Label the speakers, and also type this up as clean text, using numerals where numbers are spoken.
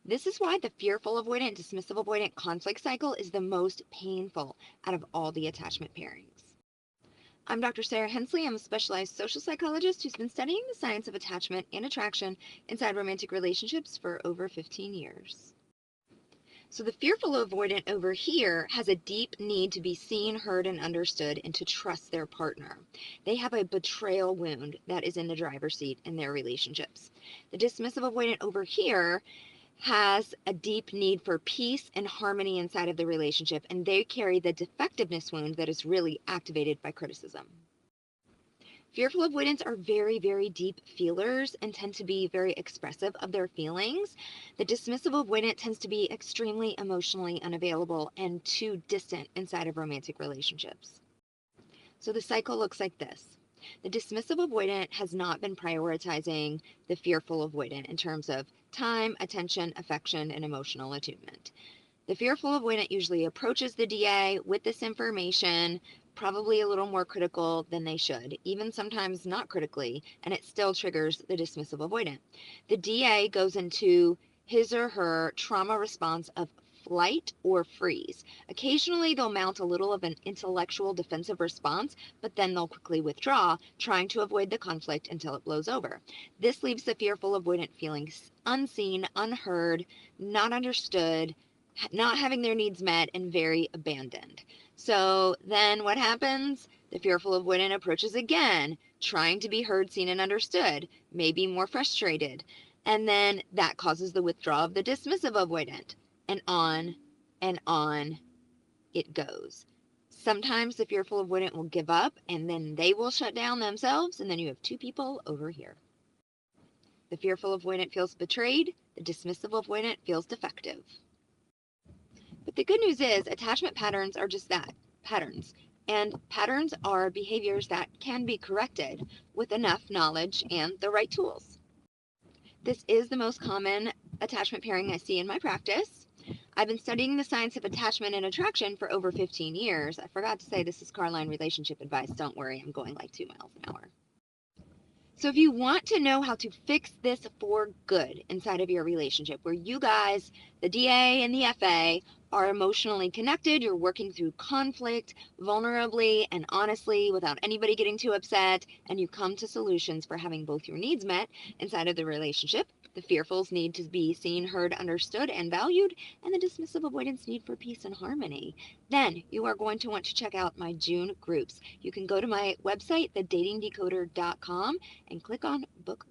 Speaker 1: This is why the fearful avoidant, dismissive avoidant conflict cycle is the most painful out of all the attachment pairings. I'm Dr. Sarah Hensley. I'm a specialized social psychologist who's been studying the science of attachment and attraction inside romantic relationships for over 15 years. So the fearful avoidant over here has a deep need to be seen, heard, and understood and to trust their partner. They have a betrayal wound that is in the driver's seat in their relationships. The dismissive avoidant over here has a deep need for peace and harmony inside of the relationship, and they carry the defectiveness wound that is really activated by criticism. Fearful avoidants are very, very deep feelers and tend to be very expressive of their feelings. The dismissive avoidant tends to be extremely emotionally unavailable and too distant inside of romantic relationships. So the cycle looks like this. The dismissive avoidant has not been prioritizing the fearful avoidant in terms of time, attention, affection, and emotional attunement. The fearful avoidant usually approaches the DA with this information, probably a little more critical than they should, even sometimes not critically, and it still triggers the dismissive avoidant. The DA goes into his or her trauma response of flight or freeze. Occasionally, they'll mount a little of an intellectual defensive response, but then they'll quickly withdraw, trying to avoid the conflict until it blows over. This leaves the fearful avoidant feeling unseen, unheard, not understood, not having their needs met, and very abandoned. So then what happens? The fearful avoidant approaches again, trying to be heard, seen, and understood, maybe more frustrated. And then that causes the withdrawal of the dismissive avoidant. And on it goes. Sometimes the fearful avoidant will give up and then they will shut down themselves, and then you have two people over here. The fearful avoidant feels betrayed, the dismissive avoidant feels defective. But the good news is attachment patterns are just that, patterns. And patterns are behaviors that can be corrected with enough knowledge and the right tools. This is the most common attachment pairing I see in my practice. I've been studying the science of attachment and attraction for over 15 years. I forgot to say this is Carline Relationship Advice. Don't worry, I'm going like 2 miles an hour. So if you want to know how to fix this for good inside of your relationship, where you guys, the DA and the FA, are emotionally connected, you're working through conflict vulnerably and honestly without anybody getting too upset, and you come to solutions for having both your needs met inside of the relationship. The fearfuls need to be seen, heard, understood, and valued, and the dismissive avoidance need for peace and harmony. Then you are going to want to check out my June groups. You can go to my website, thedatingdecoder.com, and click on book